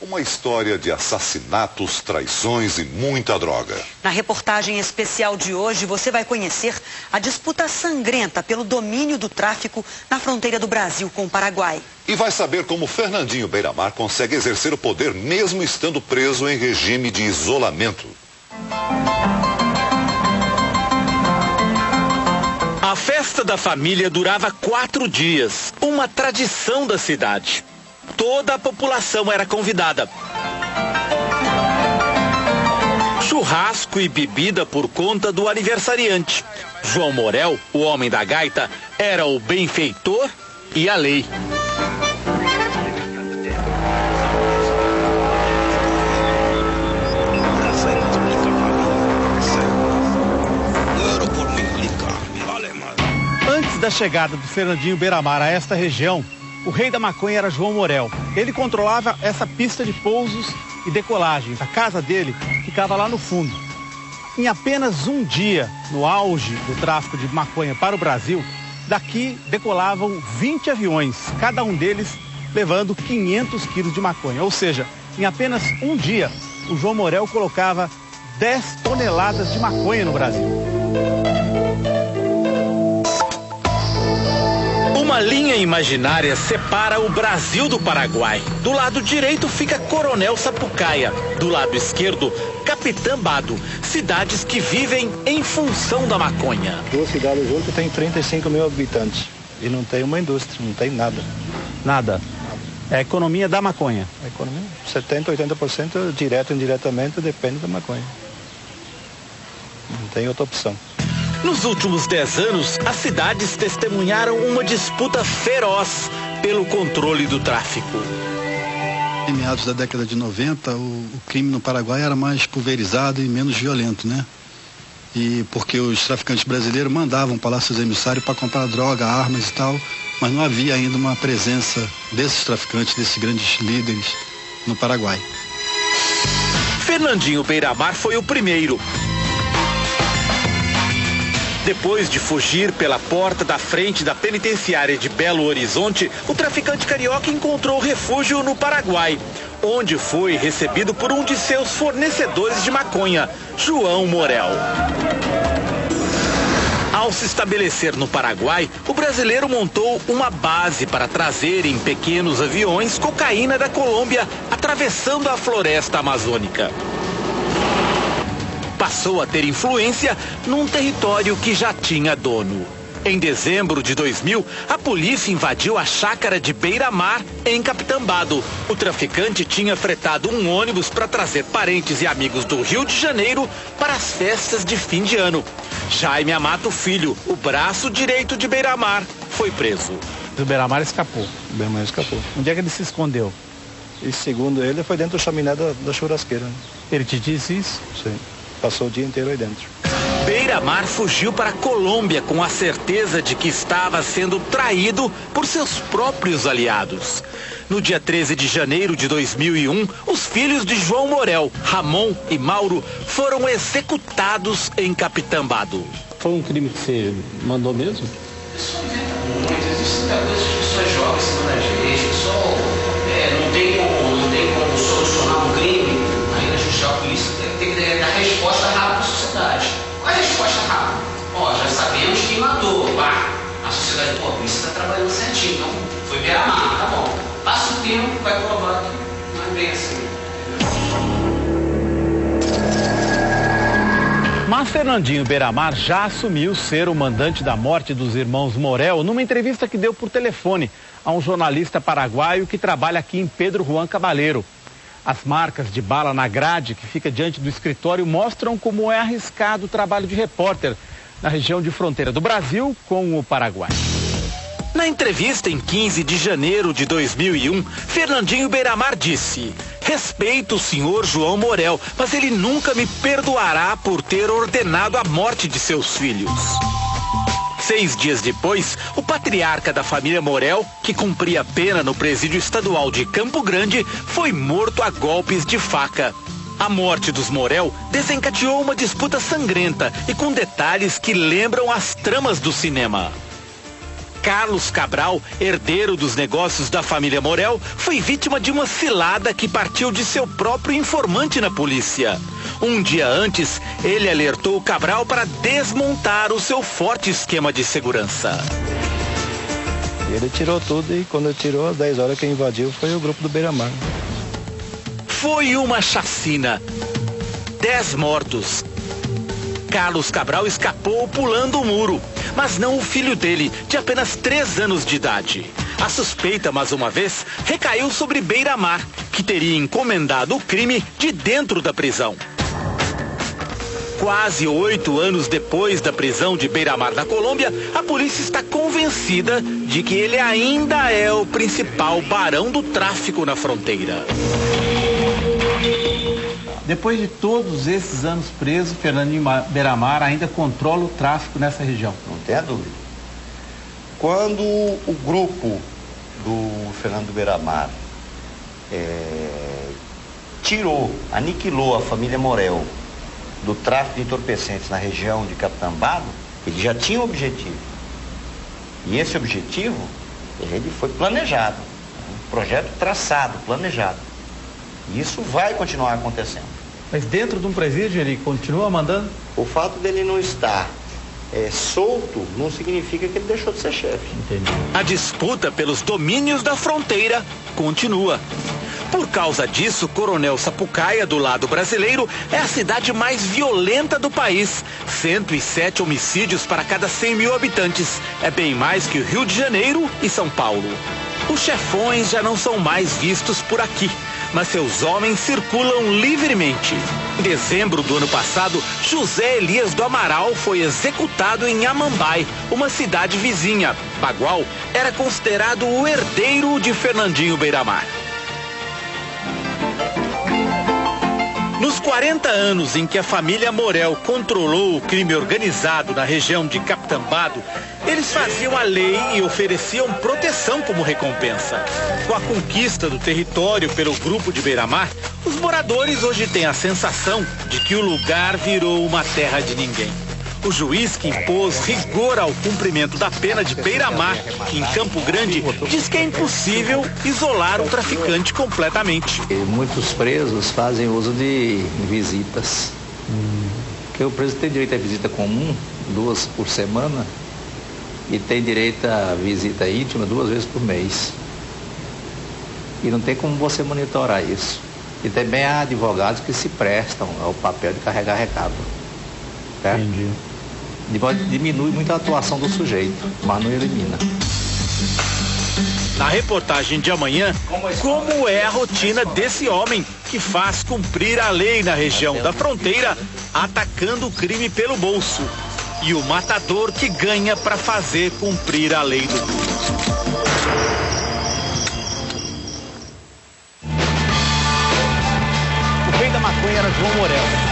Uma história de assassinatos, traições e muita droga. Na reportagem especial de hoje, você vai conhecer a disputa sangrenta pelo domínio do tráfico na fronteira do Brasil com o Paraguai. E vai saber como Fernandinho Beiramar consegue exercer o poder mesmo estando preso em regime de isolamento. A festa da família durava 4 dias, uma tradição da cidade. Toda a população era convidada. Churrasco e bebida por conta do aniversariante. João Morel, o homem da gaita, era o benfeitor e a lei. Antes da chegada do Fernandinho Beiramar a esta região, o rei da maconha era João Morel. Ele controlava essa pista de pousos e decolagens. A casa dele ficava lá no fundo. Em apenas um dia, no auge do tráfico de maconha para o Brasil, daqui decolavam 20 aviões, cada um deles levando 500 quilos de maconha. Ou seja, em apenas um dia, o João Morel colocava 10 toneladas de maconha no Brasil. Uma linha imaginária separa o Brasil do Paraguai. Do lado direito fica Coronel Sapucaia. Do lado esquerdo, Capitã Bado. Cidades que vivem em função da maconha. 2 cidades juntas têm 35 mil habitantes. E não tem uma indústria, não tem nada. Nada. É a economia da maconha. A economia, 70, 80% direto e indiretamente depende da maconha. Não tem outra opção. Nos últimos 10 anos, as cidades testemunharam uma disputa feroz pelo controle do tráfico. Em meados da década de 90, o crime no Paraguai era mais pulverizado e menos violento, né? E porque os traficantes brasileiros mandavam palácios emissários para comprar droga, armas e tal, mas não havia ainda uma presença desses traficantes, desses grandes líderes no Paraguai. Fernandinho Beiramar foi o primeiro. Depois de fugir pela porta da frente da penitenciária de Belo Horizonte, o traficante carioca encontrou refúgio no Paraguai, onde foi recebido por um de seus fornecedores de maconha, João Morel. Ao se estabelecer no Paraguai, o brasileiro montou uma base para trazer em pequenos aviões cocaína da Colômbia, atravessando a floresta amazônica. Passou a ter influência num território que já tinha dono. Em dezembro de 2000, a polícia invadiu a chácara de Beiramar, em Capitã Bado. O traficante tinha fretado um ônibus para trazer parentes e amigos do Rio de Janeiro para as festas de fim de ano. Jaime Amato Filho, o braço direito de Beiramar, foi preso. O Beiramar escapou. O Beiramar escapou. Onde é que ele se escondeu? E segundo ele, foi dentro do chaminé da churrasqueira. Ele te disse isso? Sim. Passou o dia inteiro aí dentro. Beiramar fugiu para a Colômbia com a certeza de que estava sendo traído por seus próprios aliados. No dia 13 de janeiro de 2001, os filhos de João Morel, Ramon e Mauro, foram executados em Capitã Bado. Foi um crime que você mandou mesmo? Pessoal inventa muito, existem coisas que as pessoas jogam em cima da gente, pessoal não tem como solucionar um crime, aí na justiça a polícia tem que dar resposta rápida à sociedade. Qual é a resposta rápida? Ó, já sabemos quem matou, pá. A sociedade, pô, a polícia está trabalhando certinho, então foi Beiramar, tá bom. Passa o tempo, vai provar que não é bem assim. Mas Fernandinho Beiramar já assumiu ser o mandante da morte dos irmãos Morel numa entrevista que deu por telefone a um jornalista paraguaio que trabalha aqui em Pedro Juan Cabaleiro. As marcas de bala na grade que fica diante do escritório mostram como é arriscado o trabalho de repórter na região de fronteira do Brasil com o Paraguai. Na entrevista em 15 de janeiro de 2001, Fernandinho Beiramar disse: "Respeito o senhor João Morel, mas ele nunca me perdoará por ter ordenado a morte de seus filhos." 6 dias depois, o patriarca da família Morel, que cumpria pena no presídio estadual de Campo Grande, foi morto a golpes de faca. A morte dos Morel desencadeou uma disputa sangrenta e com detalhes que lembram as tramas do cinema. Carlos Cabral, herdeiro dos negócios da família Morel, foi vítima de uma cilada que partiu de seu próprio informante na polícia. Um dia antes, ele alertou o Cabral para desmontar o seu forte esquema de segurança. Ele tirou tudo e quando ele tirou, às 10 horas quem invadiu foi o grupo do Beira-Mar. Foi uma chacina. 10 mortos. Carlos Cabral escapou pulando o muro, mas não o filho dele, de apenas 3 anos de idade. A suspeita, mais uma vez, recaiu sobre Beira-Mar, que teria encomendado o crime de dentro da prisão. Quase 8 anos depois da prisão de Beira-Mar na Colômbia, a polícia está convencida de que ele ainda é o principal barão do tráfico na fronteira. Depois de todos esses anos preso, Fernandinho Beiramar ainda controla o tráfico nessa região. Não tenha dúvida. Quando o grupo do Fernando Beiramar aniquilou a família Morel do tráfico de entorpecentes na região de Capitambado, ele já tinha um objetivo. E esse objetivo, ele foi planejado. Um projeto traçado, planejado. E isso vai continuar acontecendo. Mas dentro de um presídio ele continua mandando? O fato dele não estar solto não significa que ele deixou de ser chefe. Entendi. A disputa pelos domínios da fronteira continua. Por causa disso, Coronel Sapucaia, do lado brasileiro, é a cidade mais violenta do país. 107 homicídios para cada 100 mil habitantes. É bem mais que o Rio de Janeiro e São Paulo. Os chefões já não são mais vistos por aqui, mas seus homens circulam livremente. Em dezembro do ano passado, José Elias do Amaral foi executado em Amambai, uma cidade vizinha. Bagual era considerado o herdeiro de Fernandinho Beiramar. Nos 40 anos em que a família Morel controlou o crime organizado na região de Capitambado, eles faziam a lei e ofereciam proteção como recompensa. Com a conquista do território pelo grupo de Beiramar, os moradores hoje têm a sensação de que o lugar virou uma terra de ninguém. O juiz que impôs rigor ao cumprimento da pena de Beiramar, em Campo Grande, diz que é impossível isolar o traficante completamente. Muitos presos fazem uso de visitas. Porque o preso tem direito à visita comum, 2 por semana, e tem direito à visita íntima 2 vezes por mês. E não tem como você monitorar isso. E também há advogados que se prestam ao papel de carregar recado. Certo? Entendi. Diminui muito a atuação do sujeito, mas não elimina. Na reportagem de amanhã, como é a rotina desse homem que faz cumprir a lei na região da fronteira, atacando o crime pelo bolso, e o matador que ganha para fazer cumprir a lei do crime. O rei da maconha era João Morel.